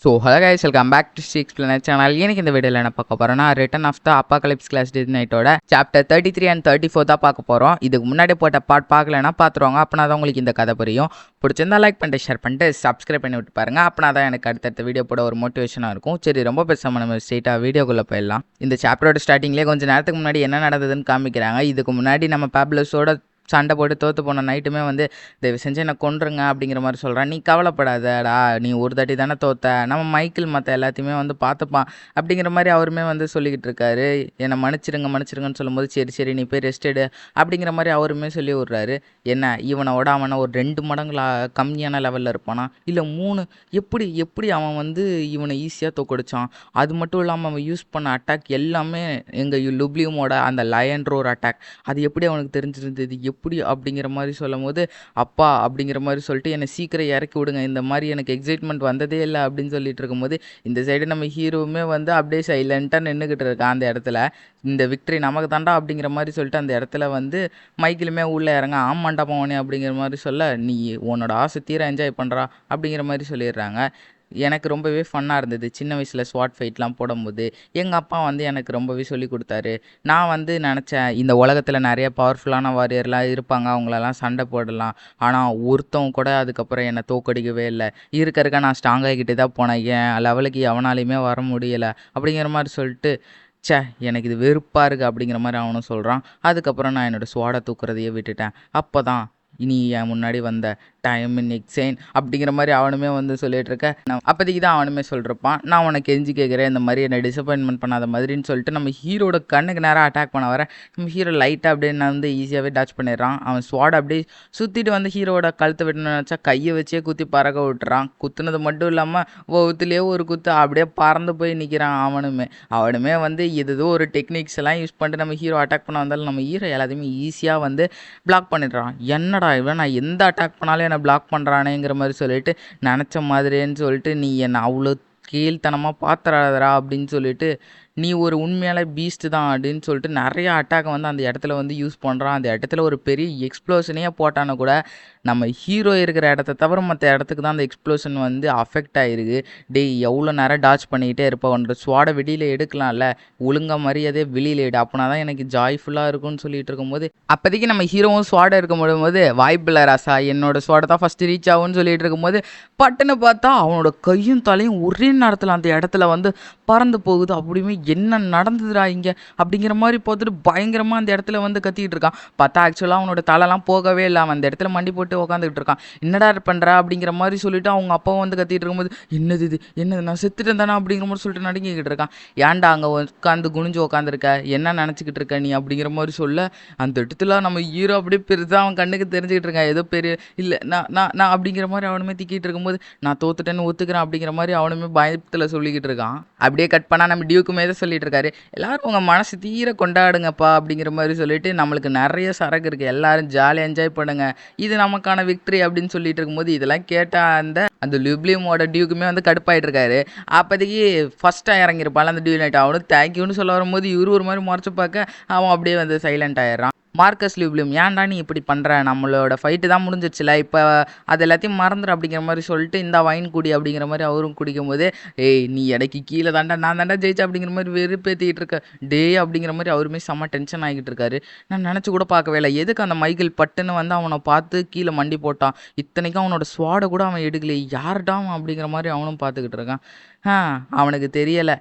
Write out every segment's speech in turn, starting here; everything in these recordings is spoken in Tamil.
So hello guys, welcome back to Sri explainer channel. எனக்கு இந்த வீடியோவில் என்ன பார்க்க போகிறோன்னா, return of the apocalypse class நைட்டோட சாப்டர் 33 and 34 தான் பார்க்க போகிறோம். இதுக்கு முன்னாடி போட்ட பார்ட் பார்க்கலன்னா பார்த்துருவாங்க. அப்படின்னா தான் உங்களுக்கு இந்த கதை புரியும். பிடிச்சிருந்தா லைக் பண்ணிட்டு ஷேர் பண்ணிட்டு சப்ஸ்கிரைப் பண்ணி விட்டு பாருங்க. அப்படின்னா தான் எனக்கு அடுத்தடுத்த வீடியோ போட ஒரு மோட்டிவேஷனாக இருக்கும். சரி, ரொம்ப பேசாமல் நம்ம ஸ்ட்ரெயிட்டாக வீடியோக்குள்ளே போயிடலாம். இந்த சாப்டரோட ஸ்டார்டிங்லேயே கொஞ்சம் நேரத்துக்கு முன்னாடி என்ன நடந்ததுன்னு காமிக்கிறாங்க. இதுக்கு முன்னாடி நம்ம பேப்லஸோட சண்டை போட்டு தோற்று போன நைட்டுமே வந்து தயவு செஞ்சு என்னை கொன்றுங்க அப்படிங்கிற மாதிரி சொல்கிறான். நீ கவலைப்படாதடா, நீ ஒரு தாட்டி தானே தோத்த, நம்ம மைக்கிள் மற்ற எல்லாத்தையுமே வந்து பார்த்துப்பான் அப்படிங்கிற மாதிரி அவருமே வந்து சொல்லிக்கிட்டு இருக்காரு. என்னை மன்னிச்சிருங்கன்னு சொல்லும்போது சரி நீ போய் ரெஸ்ட் எடு அப்படிங்கிற மாதிரி அவருமே சொல்லி விட்றாரு. என்ன இவனோட அவனை ஒரு 2 மடங்கு கம்மியான லெவலில் இருப்பானா, இல்லை 3? எப்படி அவன் வந்து இவனை ஈஸியாக தோக்கடிச்சான். அது மட்டும் இல்லாமல் அவன் யூஸ் பண்ண அட்டாக் எல்லாமே எங்கள் லுப்ளியூமோட அந்த லயன் ரோர் அட்டாக், அது எப்படி அவனுக்கு தெரிஞ்சிருந்தது எப்படி அப்படிங்கிற மாதிரி சொல்லும் போது, அப்பா அப்படிங்கிற மாதிரி சொல்லிட்டு என்னை சீக்கிரம் இறக்கி விடுங்க, இந்த மாதிரி எனக்கு எக்ஸைட்மெண்ட் வந்ததே இல்லை அப்படின்னு சொல்லிட்டு இருக்கும்போது, இந்த சைடு நம்ம ஹீரோவுமே வந்து அப்படியே சைலண்ட்டாக நின்றுக்கிட்டு இருக்கான் அந்த இடத்துல. இந்த விக்ட்ரி நமக்கு தாண்டா அப்படிங்கிற மாதிரி சொல்லிட்டு அந்த இடத்துல வந்து மைக்கிலுமே உள்ளே இறங்க, ஆமாண்டா போவனே அப்படிங்கிற மாதிரி சொல்ல, நீ உன்னோட ஆசை தீர என்ஜாய் பண்ணுறா அப்படிங்கிற மாதிரி சொல்லிடுறாங்க. எனக்கு ரொம்பவே ஃபன்னாக இருந்தது சின்ன வயசில் ஸ்வாட் ஃபைட்லாம் போடும்போது. எங்கள் அப்பா வந்து எனக்கு ரொம்பவே சொல்லி கொடுத்தாரு. நான் வந்து நினச்சேன், இந்த உலகத்தில் நிறைய பவர்ஃபுல்லான வாரியர்லாம் இருப்பாங்க, அவங்களெல்லாம் சண்டை போடலாம். ஆனால் ஒருத்தவங்க கூட அதுக்கப்புறம் என்னை தோக்கடிக்கவே இல்லை. இருக்க நான் ஸ்ட்ராங் ஆகிக்கிட்டே தான் போனேன். என் லெவலுக்கு எவனாலையுமே வர முடியலை அப்படிங்கிற மாதிரி சொல்லிட்டு, எனக்கு இது வெறுப்பாக இருக்குது அப்படிங்கிற மாதிரி அவனும் சொல்கிறான். அதுக்கப்புறம் நான் என்னோடய ஸ்வாடை தூக்குறதையே விட்டுட்டேன். அப்போ தான் இனி என் முன்னாடி வந்த டைம் இன் எக்ஸைன் அப்படிங்கிற மாதிரி அவனுமே வந்து சொல்லிட்டு இருக்க. அப்போதைக்கு தான் அவனுமே சொல்லிருப்பான், நான் உனக்கு கெஞ்சி கேட்குறேன், இந்த மாதிரி என்னை டிசப்பாயின்மெண்ட் பண்ணாத மாதிரின்னு சொல்லிட்டு நம்ம ஹீரோட கண்ணுக்கு நேராக அட்டாக் பண்ண வர நம்ம ஹீரோ லைட்டாக அப்படியே நான் வந்து ஈஸியாகவே டாச் பண்ணிடுறான். அவன் ஸ்வாட் அப்படியே சுற்றிட்டு வந்து ஹீரோட கழுத்தை விட்டுன்னு நினச்சா கையை வச்சே குத்தி பறக்க விட்டுறான். குத்துனது மட்டும் இல்லாமல் ஒவ்வொருத்துலேயே ஒரு குத்து அப்படியே பறந்து போய் நிற்கிறான். அவனுமே வந்து ஏதோ ஒரு டெக்னிக்ஸ் எல்லாம் யூஸ் பண்ணிட்டு நம்ம ஹீரோ அட்டாக் பண்ண வந்தாலும் நம்ம ஹீரோ எல்லாத்தையுமே ஈஸியாக வந்து பிளாக் பண்ணிடுறான். என்னடா இவன், நான் எந்த அட்டாக் பண்ணாலும் என்னை பிளாக் பண்ணுறானேங்கிற மாதிரி சொல்லிட்டு, நினச்ச மாதிரின்னு சொல்லிட்டு, நீ என்னை அவ்வளோ கீழ்த்தனமாக பார்த்துறாதரா அப்படின்னு சொல்லிட்டு, நீ ஒரு உண்மையால பீஸ்ட் தான் அப்படின்னு சொல்லிட்டு நிறைய அட்டாக்கை வந்து அந்த இடத்துல வந்து யூஸ் பண்ணுறான். அந்த இடத்துல ஒரு பெரிய எக்ஸ்ப்ளோஷனே போட்டானு கூட நம்ம ஹீரோ இருக்கிற இடத்த தவிர மற்ற இடத்துக்கு தான் அந்த எக்ஸ்ப்ளோஷன் வந்து அஃபெக்ட் ஆகிருக்கு. எவ்வளோ நேரம் டாச் பண்ணிக்கிட்டே இருப்போன்ற ஸ்வாடை வெளியில் எடுக்கலாம்ல, ஒழுங்காக மரியாதையே வெளியில் எடு, அப்படின்னா தான் எனக்கு ஜாய்ஃபுல்லாக இருக்கும்னு சொல்லிட்டு இருக்கும்போது, அப்போதைக்கு நம்ம ஹீரோவும் ஸ்வாடை இருக்க முடியும்போது, வாய்ப்பில்லை ராசா, என்னோட ஸ்வாடை தான் ஃபஸ்ட்டு ரீச் ஆகும்னு சொல்லிட்டு இருக்கும்போது, பட்டுன்னு பார்த்தா அவனோட கையும் தலையும் ஒரே நேரத்தில் அந்த இடத்துல வந்து பறந்து போகுது. அப்படியுமே என்ன நடந்ததுடா இங்கே அப்படிங்கிற மாதிரி பார்த்துட்டு பயங்கரமாக அந்த இடத்துல வந்து கத்திக்கிட்டு இருக்கான். பார்த்தா ஆக்சுவலாக அவனோட தலைலாம் போகவே இல்லை, அவன் அந்த இடத்துல மண்டி போட்டு உட்காந்துக்கிட்டு இருக்கான். என்னடா பண்ணுறா அப்படிங்கிற மாதிரி சொல்லிட்டு அவங்க அப்பாவும் வந்து கத்திட்டு இருக்கும்போது, என்னது நான் செத்துட்டேன் தானே அப்படிங்கிற மாதிரி சொல்லிட்டு நடுங்கிக்கிட்டு இருக்கான். ஏன்டா அங்கே உட்காந்து குனிஞ்சு உட்காந்துருக்க, என்ன நினச்சிக்கிட்டு இருக்க நீ அப்படிங்கிற மாதிரி சொல்ல, அந்த இடத்துல நம்ம ஹீரோ அப்படியே பெருசாக அவன் கண்ணுக்கு தெரிஞ்சுக்கிட்டு இருக்கான். ஏதோ பெரிய இல்லை நான் அப்படிங்கிற மாதிரி அவனுமே திக்கிட்டு இருக்கும்போது, நான் தோத்துட்டேன்னு ஒத்துக்கிறேன் அப்படிங்கிற மாதிரி அவனுமே பயத்தில் சொல்லிக்கிட்டு இருக்கான். அப்படியே கட் பண்ணால் நம்ம டியூக்குமே தான் சொல்லிட்டு இருக்காரு, எல்லாரும் உங்கள் மனசு தீர கொண்டாடுங்கப்பா அப்படிங்கிற மாதிரி சொல்லிட்டு, நம்மளுக்கு நிறைய சரக்கு இருக்குது, எல்லாரும் ஜாலியாக என்ஜாய் பண்ணுங்க, இது நமக்கான விக்ட்ரி அப்படின்னு சொல்லிட்டு இருக்கும்போது, இதெல்லாம் கேட்டால் அந்த லுப்ளியூமோட டியூக்குமே வந்து கடுப்பாயிட்டு இருக்காரு. அப்போதைக்கு ஃபஸ்ட்டாக இறங்கியிருப்பாள் அந்த டியூ நைட், அவனும் தேங்க்யூன்னு சொல்ல வரும்போது இவரு ஒரு மாதிரி முறைச்சி பார்க்க அவன் அப்படியே வந்து சைலண்ட் ஆயிடுறான். மார்க்கஸ் லுப்ளியூம், ஏன்டா நீ இப்படி பண்ணுற, நம்மளோட ஃபைட்டு தான் முடிஞ்சிச்சுல, இப்போ அது எல்லாத்தையும் மறந்துடு அப்படிங்கிற மாதிரி சொல்லிட்டு, இந்த வைன் குடி அப்படிங்கிற மாதிரி அவரும் குடிக்கும் போது, நீ இடைக்கு கீழே தாண்டா நான் தாண்டா ஜெயிச்சா அப்படிங்கிற மாதிரி வெறுப்பேற்றிக்கிட்டு இருக்க அப்படிங்கிற மாதிரி அவருமே செம்ம டென்ஷன் ஆகிட்டு இருக்காரு. நான் நினச்சி கூட பார்க்கவே இல்லை, எதுக்கு அந்த மைக்கேல் பட்டுன்னு வந்து அவனை பார்த்து கீழே மண்டி போட்டான், இத்தனைக்கும் அவனோட ஸ்வாடை கூட அவன் எடுக்கலை, யார்டா அப்படிங்கிற மாதிரி அவனும் பார்த்துக்கிட்டு இருக்கான். அவனுக்கு தெரியலை,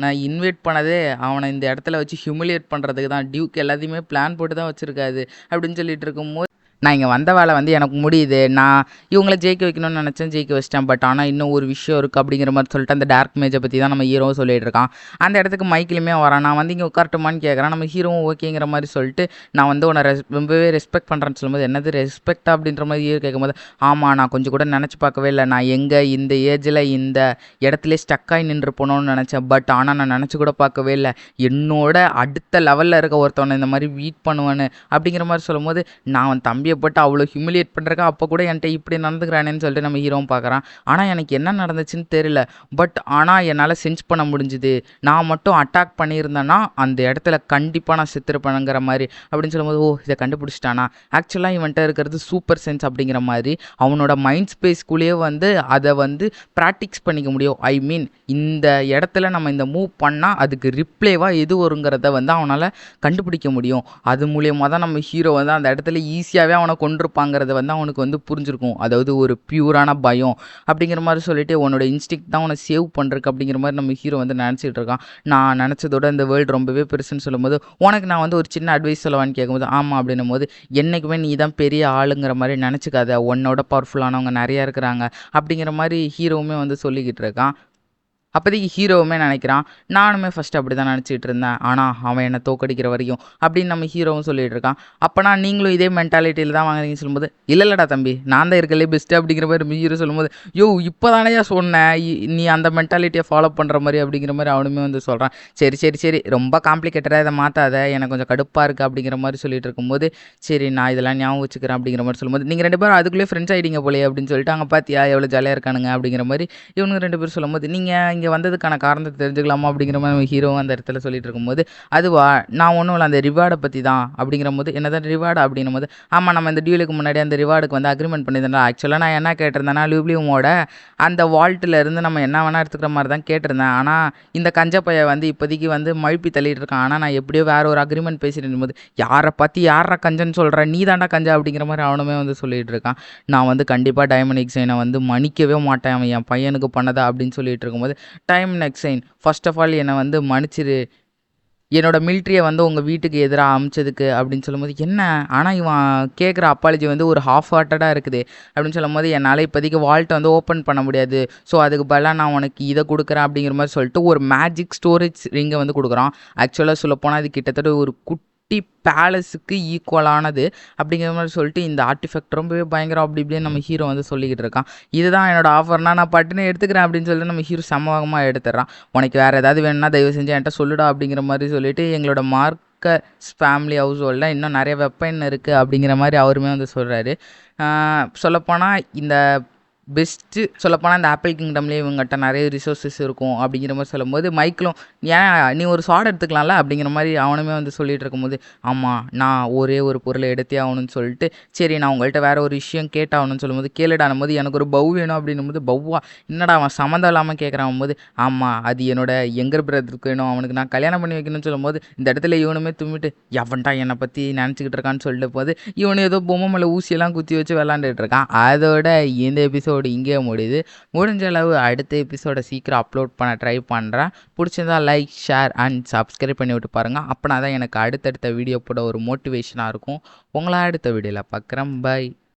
நான் இன்வைட் பண்ணதே அவனை இந்த இடத்துல வச்சு ஹியூமிலியேட் பண்ணுறதுக்கு தான், டியூக் எல்லாத்தையுமே பிளான் போட்டு தான் வச்சுருக்காது அப்படின்னு சொல்லிட்டு இருக்கும்போது, நான் இங்கே வந்த வேலை வந்து எனக்கு முடியுது, நான் இவங்களை ஜெயிக்க வைக்கணும்னு நினச்சேன், ஜெயிக்க வச்சிட்டேன், பட் ஆனால் இன்னும் ஒரு விஷயம் இருக்குது அப்படிங்கிற மாதிரி சொல்லிட்டு அந்த டார்க் மேஜை பற்றி தான் நம்ம ஹீரோவும் சொல்லிட்டு இருக்கான். அந்த இடத்துக்கு மைக்கிலுமே வரான், நான் வந்து இங்கே உட்காரட்டுமான்னு கேட்குறான். நம்ம ஹீரோவும் ஓகேங்கிற மாதிரி சொல்லிட்டு, நான் வந்து உன்னை ரொம்பவே ரெஸ்பெக்ட் பண்ணுறேன்னு சொல்லும்போது, என்னது ரெஸ்பெக்ட் அப்படின்ற மாதிரி ஹீரோ கேட்கும்போது, ஆமாம் நான் கொஞ்சம் கூட நினச்சி பார்க்கவே இல்லை, நான் எங்கே இந்த ஏஜில் இந்த இடத்துல ஸ்டக்காகி நின்று போனோன்னு நினச்சேன், பட் ஆனால் நான் நினச்சி கூட பார்க்கவே இல்லை என்னோட அடுத்த லெவலில் இருக்க ஒருத்தவனை இந்த மாதிரி வீட் பண்ணுவேன்னு அப்படிங்கிற மாதிரி சொல்லும்போது, நான் அவன் தம்பியை ஆச்சரியப்பட்டு அவ்வளோ ஹியூமிலியேட் பண்ணுறக்கா அப்போ கூட என்கிட்ட இப்படி நடந்துக்கிறானேன்னு சொல்லிட்டு நம்ம ஹீரோவும் பார்க்குறான். ஆனால் எனக்கு என்ன நடந்துச்சுன்னு தெரியல, பட் ஆனால் என்னால் சென்ஸ் பண்ண முடிஞ்சுது, நான் மட்டும் அட்டாக் பண்ணியிருந்தேன்னா அந்த இடத்துல கண்டிப்பாக நான் செத்துருப்பேனுங்கிற மாதிரி அப்படின்னு சொல்லும்போது, ஓ இதை கண்டுபிடிச்சிட்டானா, ஆக்சுவலாக இவன்கிட்ட இருக்கிறது சூப்பர் சென்ஸ் அப்படிங்கிற மாதிரி அவனோட மைண்ட் ஸ்பேஸ்க்குள்ளேயே வந்து அதை வந்து ப்ராக்டிக்ஸ் பண்ணிக்க முடியும். ஐ மீன் இந்த இடத்துல நம்ம இந்த மூவ் பண்ணால் அதுக்கு ரிப்ளேவாக எது வருங்கிறத வந்து அவனால் கண்டுபிடிக்க முடியும். அது மூலியமாக தான் நம்ம ஹீரோ வந்து அந்த இடத்துல ஈஸியாகவே அவனை கொண்டிருப்பாங்கிறத வந்து அவனுக்கு வந்து புரிஞ்சிருக்கும். அதாவது ஒரு பியூரான பயம் அப்படிங்கிற மாதிரி சொல்லிட்டு உன்னோட இன்ஸ்டிக்ட் தான் உன்னை சேவ் பண்ணுறக்கு அப்படிங்கிற மாதிரி நம்ம ஹீரோ வந்து நினச்சிட்டு இருக்கான். நான் நினச்சதோட இந்த வேர்ல்டு ரொம்பவே பெருசுன்னு சொல்லும்போது, உனக்கு நான் வந்து ஒரு சின்ன அட்வைஸ் சொல்லவான்னு கேட்கும்போது, ஆமாம் அப்படின்னும் போது, என்றைக்குமே நீ தான் பெரிய ஆளுங்கிற மாதிரி நினச்சிக்காத, உன்னோட பவர்ஃபுல்லானவங்க நிறையா இருக்கிறாங்க அப்படிங்கிற மாதிரி ஹீரோவுமே வந்து சொல்லிக்கிட்டு இருக்கான். அப்போதைக்கு ஹீரோவுமே நினைக்கிறான், நானுமே ஃபஸ்ட்டு அப்படி தான் நினச்சிட்டு இருந்தேன், ஆனால் அவன் என்னை தோக்கடிக்கிற வரைக்கும் அப்படின்னு நம்ம ஹீரோவும் சொல்லிட்டு இருக்கான். அப்போனா நீங்களும் இதே மென்டாலிட்டியில் தான் வாங்குறீங்கன்னு சொல்லும்போது, இல்லைல்லடா தம்பி நான் தான் இருக்கலே பெஸ்ட்டு அப்படிங்கிற மாதிரி நம்ம ஹீரோ சொல்லும்போது, யோ இப்போ தானேயா சொன்னேன் நீ அந்த மென்டாலிட்டியை ஃபாலோ பண்ணுற மாதிரி அப்படிங்கிற மாதிரி அவனுமே வந்து சொல்கிறான். சரி சரி சரி ரொம்ப காம்ப்ளிகேட்டடாக இதை மாற்றாத, எனக்கு கொஞ்சம் கடுப்பாக இருக்குது அப்படிங்கிற மாதிரி சொல்லிட்டு இருக்கும்போது, சரி நான் இதெல்லாம் ஞாபகம் வச்சுக்கிறேன் அப்படிங்கிற மாதிரி சொல்லும்போது, நீங்கள் 2 பேரும் அதுக்குள்ளேயே ஃப்ரெண்ட்ஸ் ஆகிட்டீங்க போலே அப்படின்னு சொல்லிட்டு, அங்கே பார்த்தியா எவ்வளோ ஜாலியாக இருக்கானுங்க அப்படிங்கிற மாதிரி இவனுங்க 2 பேரும் சொல்லும்போது, நீங்கள் இங்கே வந்ததுக்கான காரணத்தை தெரிஞ்சுக்கலாமா அப்படிங்கிற மாதிரி நம்ம ஹீரோவும் அந்த இடத்துல சொல்லிட்டு இருக்கும்போது, அதுவா நான் ஒன்றும் இல்லை அந்த ரிவார்டை பற்றி தான் அப்படிங்கிற போது, என்னதான் ரிவார்டு அப்படின்னும் போது, ஆமாம் நம்ம இந்த டியூலுக்கு முன்னாடி அந்த ரிவார்டுக்கு வந்து அக்ரிமெண்ட் பண்ணியிருந்தேன். ஆக்சுவலாக நான் என்ன கேட்டிருந்தேன்னா லியூப்ளியூமோட அந்த வால்ட்டில் இருந்து நம்ம என்ன வேணால் எடுத்துக்கிற மாதிரி தான் கேட்டிருந்தேன். ஆனால் இந்த கஞ்சப்பையை வந்து இப்போதைக்கு வந்து மழுப்பி தள்ளிட்டு இருக்கான். ஆனால் நான் எப்படியோ வேறு ஒரு அக்ரிமெண்ட் பேசிட்டு இருக்கும்போது, யாரை பற்றி யாரா கஞ்சன்னு சொல்கிறேன், நீ தாண்டா கஞ்சா அப்படிங்கிற மாதிரி அவனுமே வந்து சொல்லிட்டு இருக்கான். நான் வந்து கண்டிப்பாக டைமண்ட் எக்ஸைனை வந்து மன்னிக்கவே மாட்டேன், அவன் என் பையனுக்கு பண்ணதா அப்படின்னு சொல்லிட்டு இருக்கும்போது, டைம் நெக்ஸைன் ஃபர்ஸ்ட் ஆஃப் ஆல் என்னை வந்து மன்னிச்சிரு, என்னோட மிலிட்ரியை வந்து உங்கள் வீட்டுக்கு எதிராக அமிச்சதுக்கு அப்படின்னு சொல்லும்போது, என்ன ஆனால் இவன் கேட்குற அப்பாலஜி வந்து ஒரு ஹாஃப் ஹார்ட்டடாக இருக்குது அப்படின்னு சொல்லும்போது, என்னால் இப்போதைக்கு வால்ட்டை வந்து ஓப்பன் பண்ண முடியாது, ஸோ அதுக்கு பதிலாக நான் உனக்கு இதை கொடுக்குறேன் அப்படிங்கிற மாதிரி சொல்லிட்டு ஒரு மேஜிக் ஸ்டோரேஜ் ரிங்கை வந்து கொடுக்குறான். ஆக்சுவலாக சொல்லப்போனால் இது கிட்டத்தட்ட ஒரு குட்டி பேலஸுக்கு ஈக்குவலானது அப்படிங்கிற மாதிரி சொல்லிட்டு இந்த ஆர்டிஃபெக்ட் ரொம்பவே பயங்கரம் அப்படி இப்படின்னு நம்ம ஹீரோ வந்து சொல்லிக்கிட்டு இருக்கான். இதுதான் என்னோட ஆஃபர்னா நான் பட்டுன்னு எடுத்துக்கிறேன் அப்படின்னு சொல்லிட்டு நம்ம ஹீரோ சமமாக எடுத்துடுறான். உனக்கு வேறு ஏதாவது வேணும்னா தயவு செஞ்சு என்கிட்ட சொல்லுடா அப்படிங்கிற மாதிரி சொல்லிட்டு, எங்களோட ஃபேமிலி ஹவுஸ் ஹோல்டில் இன்னும் நிறைய வெப்பன் இருக்குது அப்படிங்கிற மாதிரி அவருமே வந்து சொல்கிறாரு. சொல்லப்போனால் இந்த பெஸ்ட்டு சொல்லப்போனால் இந்த ஆப்பிள் கிங்டம்லேயே இவங்ககிட்ட நிறைய ரிசோர்ஸஸ் இருக்கும் அப்படிங்கிற மாதிரி சொல்லும்போது, மைக்கிளும் ஏன் நீ ஒரு ஷார்ட் எடுத்துக்கலாம்ல அப்படிங்கிற மாதிரி அவனுமே வந்து சொல்லிட்டு இருக்கும்போது, ஆமாம் நான் ஒரே ஒரு பொருளை எடுத்தே ஆகணும்னு சொல்லிட்டு, சரி நான் உங்கள்கிட்ட வேறு ஒரு விஷயம் கேட்டாகணும்னு சொல்லும்போது, கேளுடானும் போது எனக்கு ஒரு பவ் வேணும் அப்படின்னும் போது, பவ்வா என்னடா அவன் சம்மந்தம் இல்லாமல் கேட்குறான் போது, ஆமாம் அது என்னோட யங்கர் பிரதருக்கு வேணும், அவனுக்கு நான் கல்யாணம் பண்ணி வைக்கணும்னு சொல்லும்போது, இந்த இடத்துல இவனுமே தும்மிட்டு எவன்டா என்னை பற்றி நினச்சிக்கிட்டு இருக்கான்னு சொல்லிட்டு போது, இவனு ஏதோ பொம்மை மேலே ஊசியெல்லாம் குத்தி வச்சு விளாண்டுட்டு இருக்கான். அதோட இந்த எபிசோடு இங்கே முடியுது. முடிஞ்ச அளவு அடுத்த எபிசோடை சீக்கிரம் அப்லோட் பண்ண ட்ரை பண்ணுறேன். பிடிச்சிருந்தா லைக், ஷேர் அண்ட் சப்ஸ்கிரைப் பண்ணி விட்டு பாருங்கள். அப்படின்னா தான் எனக்கு அடுத்தடுத்த வீடியோ போட ஒரு மோட்டிவேஷனாக இருக்கும். உங்களை அடுத்த வீடியோவில் பார்க்குறேன். பை.